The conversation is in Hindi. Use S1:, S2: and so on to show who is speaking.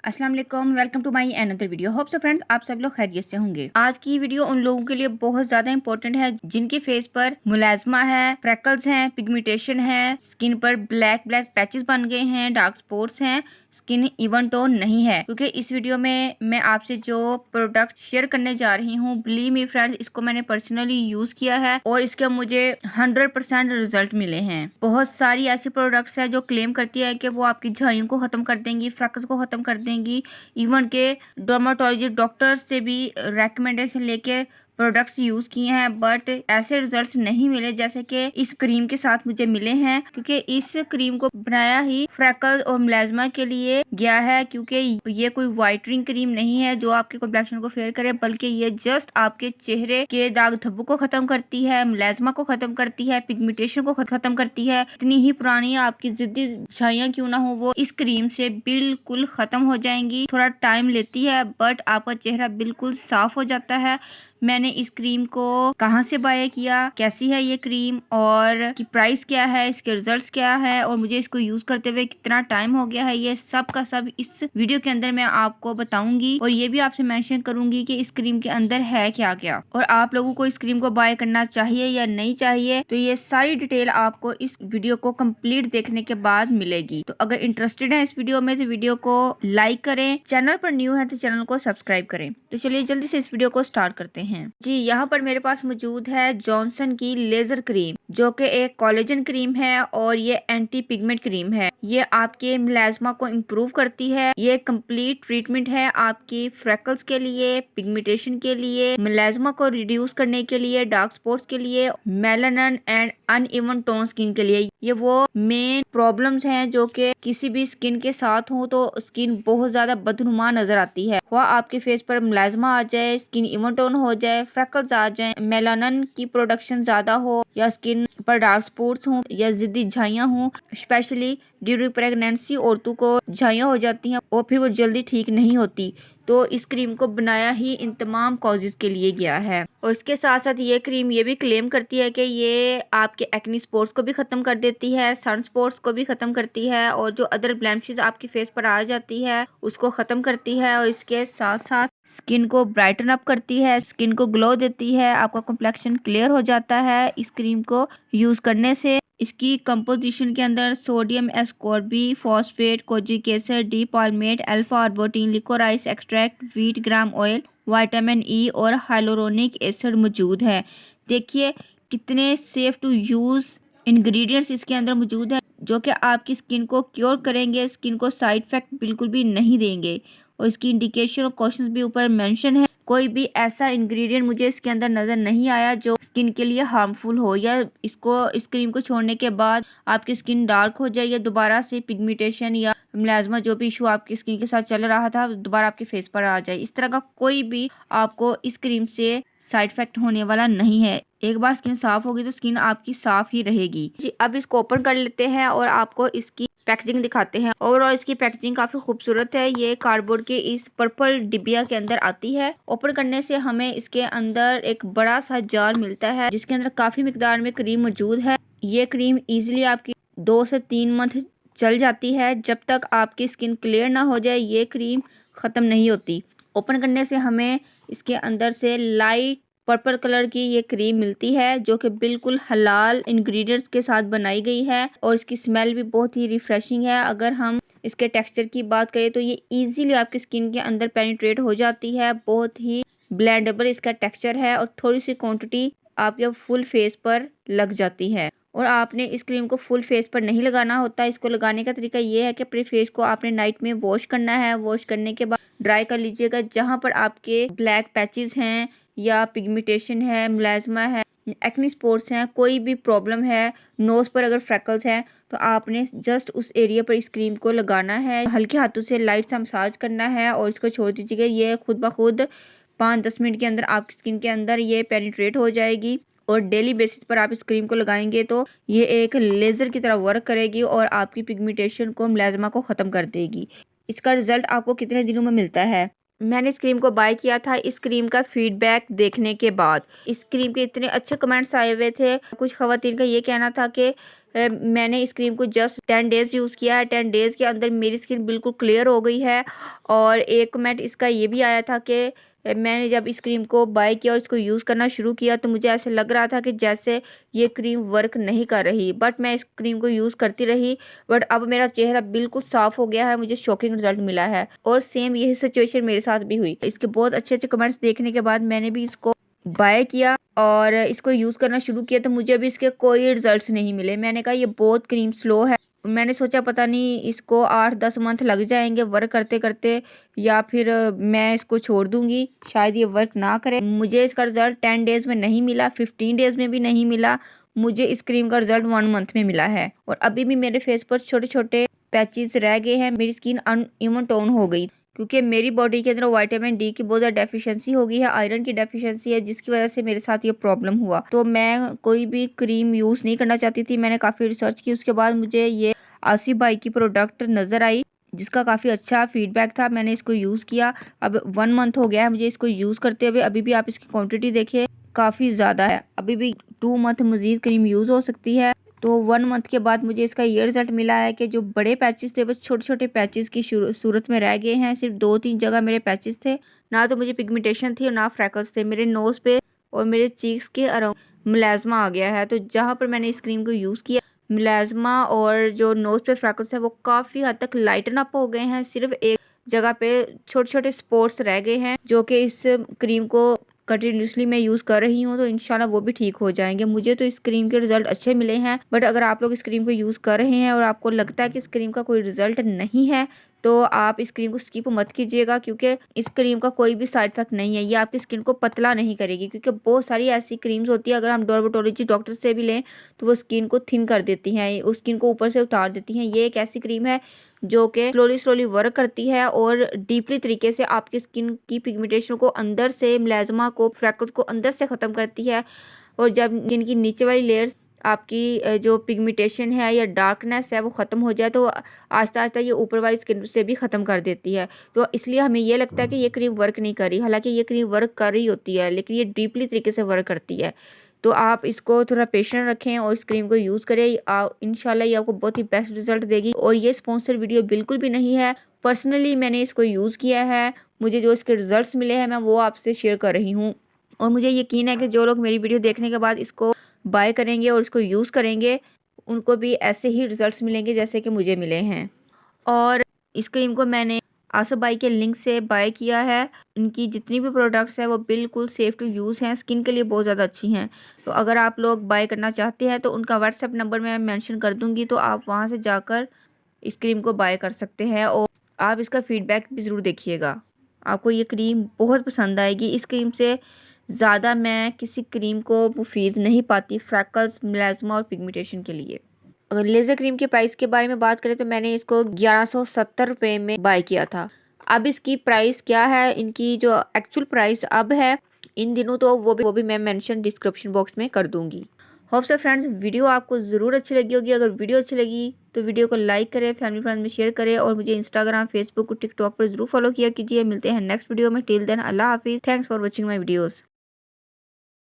S1: अस्सलाम वालेकुम, welcome to my another video. Hope so friends आप सब लोग खैरियत से होंगे। आज की वीडियो उन लोगों के लिए बहुत ज्यादा इंपॉर्टेंट है जिनके फेस पर मुलाजमा है, फ्रैकल्स हैं, पिगमेंटेशन है, स्किन पर ब्लैक ब्लैक पैचेस बन गए हैं, डार्क स्पॉट्स हैं, स्किन इवन टोन नहीं है। क्योंकि इस वीडियो में मैं आपसे जो प्रोडक्ट शेयर करने जा रही हूँ, बिलीव मी फ्रेंड्स, इसको मैंने पर्सनली यूज किया है और इसके मुझे 100% रिजल्ट मिले हैं। बहुत सारी ऐसी प्रोडक्ट्स है जो क्लेम करती है कि वो आपकी झाइयों को खत्म कर देंगी, फ्रैकल्स को खत्म कर देंगी। इवन के डर्माटोलॉजिस्ट डॉक्टर से भी रेकमेंडेशन लेके प्रोडक्ट्स यूज किए हैं, बट ऐसे रिजल्ट्स नहीं मिले जैसे कि इस क्रीम के साथ मुझे मिले हैं। क्योंकि इस क्रीम को बनाया ही फ्रैकल और मेलास्मा के लिए गया है। क्योंकि ये कोई वाइटनिंग क्रीम नहीं है जो आपके कॉम्प्लेक्शन को फेयर करे, बल्कि ये जस्ट आपके चेहरे के दाग धब्बों को खत्म करती है, मेलास्मा को खत्म करती है, पिगमेंटेशन को खत्म करती है। इतनी ही पुरानी आपकी जिद्दी झाइयां क्यों ना हो, वो इस क्रीम से बिल्कुल खत्म हो जाएंगी। थोड़ा टाइम लेती है बट आपका चेहरा बिल्कुल साफ हो जाता है। मैंने इस क्रीम को कहाँ से बाय किया, कैसी है ये क्रीम और की प्राइस क्या है, इसके रिजल्ट्स क्या है और मुझे इसको यूज करते हुए कितना टाइम हो गया है, ये सब का सब इस वीडियो के अंदर मैं आपको बताऊंगी। और ये भी आपसे मेंशन करूंगी कि इस क्रीम के अंदर है क्या क्या और आप लोगों को इस क्रीम को बाय करना चाहिए या नहीं चाहिए। तो ये सारी डिटेल आपको इस वीडियो को कंप्लीट देखने के बाद मिलेगी। तो अगर इंटरेस्टेड है इस वीडियो में तो वीडियो को लाइक करें, चैनल पर न्यू है तो चैनल को सब्सक्राइब करें। तो चलिए जल्दी से इस वीडियो को स्टार्ट करते हैं। जी, यहाँ पर मेरे पास मौजूद है जॉनसन की लेजर क्रीम, जो कि एक कोलेजन क्रीम है और ये एंटी पिगमेंट क्रीम है। ये आपके मेलास्मा को इम्प्रूव करती है। ये कंप्लीट ट्रीटमेंट है आपकी फ्रैकल्स के लिए, पिगमेंटेशन के लिए, मेलास्मा को रिड्यूस करने के लिए, डार्क स्पॉट्स के लिए, melanin and uneven tone skin के लिए। ये वो मेन प्रॉब्लम्स हैं जो कि किसी भी स्किन के साथ हो तो स्किन बहुत ज्यादा बदनुमा नजर आती है। वह आपके फेस पर मेलास्मा आ जाए, स्किन इवन टोन हो जाए, फ्रैकल्स आ जाए, मेलानिन की प्रोडक्शन ज्यादा हो, या स्किन पर डार्क स्पॉट्स हो, या जिद्दी झाइयां हो। स्पेशली ड्यूरिंग प्रेगनेंसी औरतों को झाइयां हो जाती हैं और फिर वो जल्दी ठीक नहीं होती। तो इस क्रीम को बनाया ही इन तमाम कॉजेज के लिए गया है। और इसके साथ साथ ये क्रीम ये भी क्लेम करती है कि ये आपके एक्नी स्पॉट्स को भी खत्म कर देती है, सन स्पॉट्स को भी खत्म करती है, और जो अदर ब्लेमिशेस आपके फेस पर आ जाती है उसको खत्म करती है। और इसके साथ साथ स्किन को ब्राइटन अप करती है, स्किन को ग्लो देती है, आपका कॉम्प्लेक्शन क्लियर हो जाता है इस क्रीम को यूज करने से। इसकी कंपोजिशन के अंदर sodium ascorbic phosphate, kojic acid, dipalmitate, alpha arbutin, liquorice extract, wheat germ oil, vitamin E और हाइलोरोनिक एसिड मौजूद है। देखिए कितने सेफ टू यूज इंग्रेडिएंट्स इसके अंदर मौजूद है जो कि आपकी स्किन को क्योर करेंगे, स्किन को साइड इफेक्ट बिल्कुल भी नहीं देंगे। और इसकी इंडिकेशन और क्वेश्चंस भी ऊपर मेंशन है। कोई भी ऐसा इंग्रेडिएंट मुझे इसके अंदर नजर नहीं आया जो स्किन के लिए हार्मफुल हो, या इस क्रीम को छोड़ने के बाद आपकी स्किन डार्क हो जाए, या दोबारा से पिगमेंटेशन या मेलास्मा जो भी इशू आपकी स्किन के साथ चल रहा था दोबारा आपके फेस पर आ जाए। इस तरह का कोई भी आपको इस क्रीम से साइड इफेक्ट होने वाला नहीं है। एक बार स्किन साफ होगी तो स्किन आपकी साफ ही रहेगी। जी, अब इसको ओपन कर लेते हैं और आपको इसकी पैकेजिंग दिखाते हैं। ओवरऑल इसकी पैकेजिंग काफी खूबसूरत है। ये कार्डबोर्ड के इस पर्पल डिबिया के अंदर आती है। ओपन करने से हमें इसके अंदर एक बड़ा सा जार मिलता है जिसके अंदर काफी मिकदार में क्रीम मौजूद है। ये क्रीम इजीली आपकी 2 से 3 मंथ चल जाती है। जब तक आपकी स्किन क्लियर ना हो जाए ये क्रीम खत्म नहीं होती। ओपन करने से हमें इसके अंदर से लाइट पर्पल कलर की ये क्रीम मिलती है जो कि बिल्कुल हलाल इंग्रेडिएंट्स के साथ बनाई गई है, और इसकी स्मेल भी बहुत ही रिफ्रेशिंग है। अगर हम इसके टेक्सचर की बात करें तो ये इजीली आपकी स्किन के अंदर पेनिट्रेट हो जाती है। बहुत ही ब्लेंडेबल इसका टेक्सचर है और थोड़ी सी क्वांटिटी आपके फुल फेस पर लग जाती है। और आपने इस क्रीम को फुल फेस पर नहीं लगाना होता। इसको लगाने का तरीका ये है कि अपने फेस को आपने नाइट में वॉश करना है। वॉश करने के बाद ड्राई कर लीजिएगा। जहाँ पर आपके ब्लैक पैचेस हैं या पिगमेंटेशन है, मेलास्मा है, एक्ने स्पॉट्स हैं, कोई भी प्रॉब्लम है, नोज पर अगर फ्रैकल्स हैं, तो आपने जस्ट उस एरिया पर इस क्रीम को लगाना है। हल्के हाथों से लाइट सा मसाज करना है और इसको छोड़ दीजिएगा। ये खुद ब खुद 5-10 मिनट के अंदर आपकी स्किन के अंदर ये पेनिट्रेट हो जाएगी। और डेली बेसिस पर आप इस क्रीम को लगाएंगे तो ये एक लेजर की तरह वर्क करेगी और आपकी पिगमेंटेशन को, मेलास्मा को ख़त्म कर देगी। इसका रिजल्ट आपको कितने दिनों में मिलता है? मैंने इस क्रीम को बाय किया था इस क्रीम का फीडबैक देखने के बाद। इस क्रीम के इतने अच्छे कमेंट्स आए हुए थे। कुछ खवातीन का ये कहना था कि मैंने इस क्रीम को जस्ट 10 डेज़ यूज़ किया है। 10 डेज़ के अंदर मेरी स्किन बिल्कुल क्लियर हो गई है। और एक कमेंट इसका ये भी आया था कि मैंने जब इस क्रीम को बाय किया और इसको यूज़ करना शुरू किया तो मुझे ऐसे लग रहा था कि जैसे ये क्रीम वर्क नहीं कर रही, बट मैं इस क्रीम को यूज़ करती रही। बट अब मेरा चेहरा बिल्कुल साफ़ हो गया है, मुझे शॉकिंग रिजल्ट मिला है। और सेम यही सिचुएशन मेरे साथ भी हुई। इसके बहुत अच्छे कमेंट्स देखने के बाद मैंने भी इसको बाय किया और इसको यूज़ करना शुरू किया तो मुझे अभी इसके कोई रिजल्ट्स नहीं मिले। मैंने कहा ये बहुत क्रीम स्लो है। मैंने सोचा पता नहीं इसको 8-10 मंथ लग जाएंगे वर्क करते करते, या फिर मैं इसको छोड़ दूंगी, शायद ये वर्क ना करे। मुझे इसका रिजल्ट 10 डेज़ में नहीं मिला, 15 डेज़ में भी नहीं मिला। मुझे इस क्रीम का रिजल्ट 1 मंथ में मिला है। और अभी भी मेरे फेस पर छोटे छोटे पैचेस रह गए हैं। मेरी स्किन अनइवन टोन हो गई क्योंकि मेरी बॉडी के अंदर विटामिन डी की बहुत ज़्यादा डेफिशिएंसी हो गई है, आयरन की डेफिशिएंसी है, जिसकी वजह से मेरे साथ ये प्रॉब्लम हुआ। तो मैं कोई भी क्रीम यूज़ नहीं करना चाहती थी। मैंने काफ़ी रिसर्च की, उसके बाद मुझे ये आसिफ भाई की प्रोडक्ट नज़र आई जिसका काफ़ी अच्छा फीडबैक था। मैंने इसको यूज़ किया, अब 1 मंथ हो गया है मुझे इसको यूज़ करते हुए। अभी भी आप इसकी क्वान्टिटी देखिए काफ़ी ज़्यादा है, अभी भी 2 मंथ मज़ीद क्रीम यूज़ हो सकती है। तो 1 मंथ के बाद मुझे इसका ये रिजल्ट मिला है कि जो बड़े पैचेस थे वो छोटे छोटे पैचेस की सूरत में रह गए हैं। सिर्फ 2-3 जगह मेरे पैचेस थे, ना तो मुझे पिगमेंटेशन थी और ना फ्रैकल्स थे। मेरे नोज़ पे और मेरे चीक्स के अराउंड मिलाज़मा आ गया है। तो जहाँ पर मैंने इस क्रीम को यूज़ किया, मिलाज़मा और जो नोज़ पे फ्रैकल्स है वो काफ़ी हद तक लाइटन अप हो गए हैं। सिर्फ एक जगह पे छोटे छोटे स्पॉट्स रह गए हैं जो कि इस क्रीम को कंटिन्यूसली मैं यूज़ कर रही हूँ तो इंशाल्लाह वो भी ठीक हो जाएंगे। मुझे तो इस क्रीम के रिजल्ट अच्छे मिले हैं। बट अगर आप लोग इस क्रीम को यूज़ कर रहे हैं और आपको लगता है कि इस क्रीम का कोई रिजल्ट नहीं है तो आप इस क्रीम को स्किप मत कीजिएगा, क्योंकि इस क्रीम का कोई भी साइड इफेक्ट नहीं है। ये आपकी स्किन को पतला नहीं करेगी, क्योंकि बहुत सारी ऐसी क्रीम्स होती है अगर हम डर्मेटोलॉजी डॉक्टर से भी लें तो वो स्किन को थिन कर देती हैं, उस स्किन को ऊपर से उतार देती हैं। ये एक ऐसी क्रीम है जो कि स्लोली वर्क करती है और डीपली तरीके से आपकी स्किन की पिगमेंटेशन को अंदर से, मिलाज़मा को, फ्रैकल्स को अंदर से ख़त्म करती है। और जब इनकी नीचे वाली लेयर्स आपकी जो पिगमेंटेशन है या डार्कनेस है वो ख़त्म हो जाए तो आहिस्ता आहिस्ता ये ऊपर वाली स्किन से भी ख़त्म कर देती है। तो इसलिए हमें ये लगता है कि ये क्रीम वर्क नहीं कर रही, हालांकि ये क्रीम वर्क कर रही होती है, लेकिन ये डीपली तरीके से वर्क करती है। तो आप इसको थोड़ा पेशेंट रखें और इस क्रीम को यूज़ करें। इंशाल्लाह ये आपको बहुत ही बेस्ट रिजल्ट देगी। और ये स्पॉन्सर वीडियो बिल्कुल भी नहीं है, पर्सनली मैंने इसको यूज़ किया है, मुझे जो इसके रिजल्ट्स मिले हैं मैं वो आपसे शेयर कर रही हूँ। और मुझे यकीन है कि जो लोग मेरी वीडियो देखने के बाद इसको बाय करेंगे और इसको यूज़ करेंगे उनको भी ऐसे ही रिजल्ट्स मिलेंगे जैसे कि मुझे मिले हैं। और इस क्रीम को मैंने आसिफ भाई के लिंक से बाय किया है। इनकी जितनी भी प्रोडक्ट्स हैं वो बिल्कुल सेफ़ टू यूज़ हैं, स्किन के लिए बहुत ज़्यादा अच्छी हैं। तो अगर आप लोग बाय करना चाहते हैं तो उनका व्हाट्सएप नंबर मैं मेंशन कर दूंगी, तो आप वहां से जाकर इस क्रीम को बाय कर सकते हैं। और आप इसका फीडबैक भी ज़रूर देखिएगा, आपको ये क्रीम बहुत पसंद आएगी। इस क्रीम से ज़्यादा मैं किसी क्रीम को मुफीद नहीं पाती फ्रैकल्स, मिलाज़मा और पिगमेंटेशन के लिए। अगर लेज़र क्रीम के प्राइस के बारे में बात करें तो मैंने इसको 1170 रुपये में बाय किया था। अब इसकी प्राइस क्या है, इनकी जो एक्चुअल प्राइस अब है इन दिनों, तो वो भी मैं मेंशन डिस्क्रिप्शन बॉक्स में कर दूंगी। होप सो फ्रेंड्स वीडियो आपको ज़रूर अच्छी लगी होगी। अगर वीडियो अच्छी लगी तो वीडियो को लाइक करें, फैमिली फ्रेंड में शेयर करें और मुझे इंस्टाग्राम, फेसबुक और टिकटॉक पर ज़रूर फॉलो किया कीजिए। मिलते हैं नेक्स्ट वीडियो में। टिल देन अल्लाह हाफिज़। Thanks for watching my videos.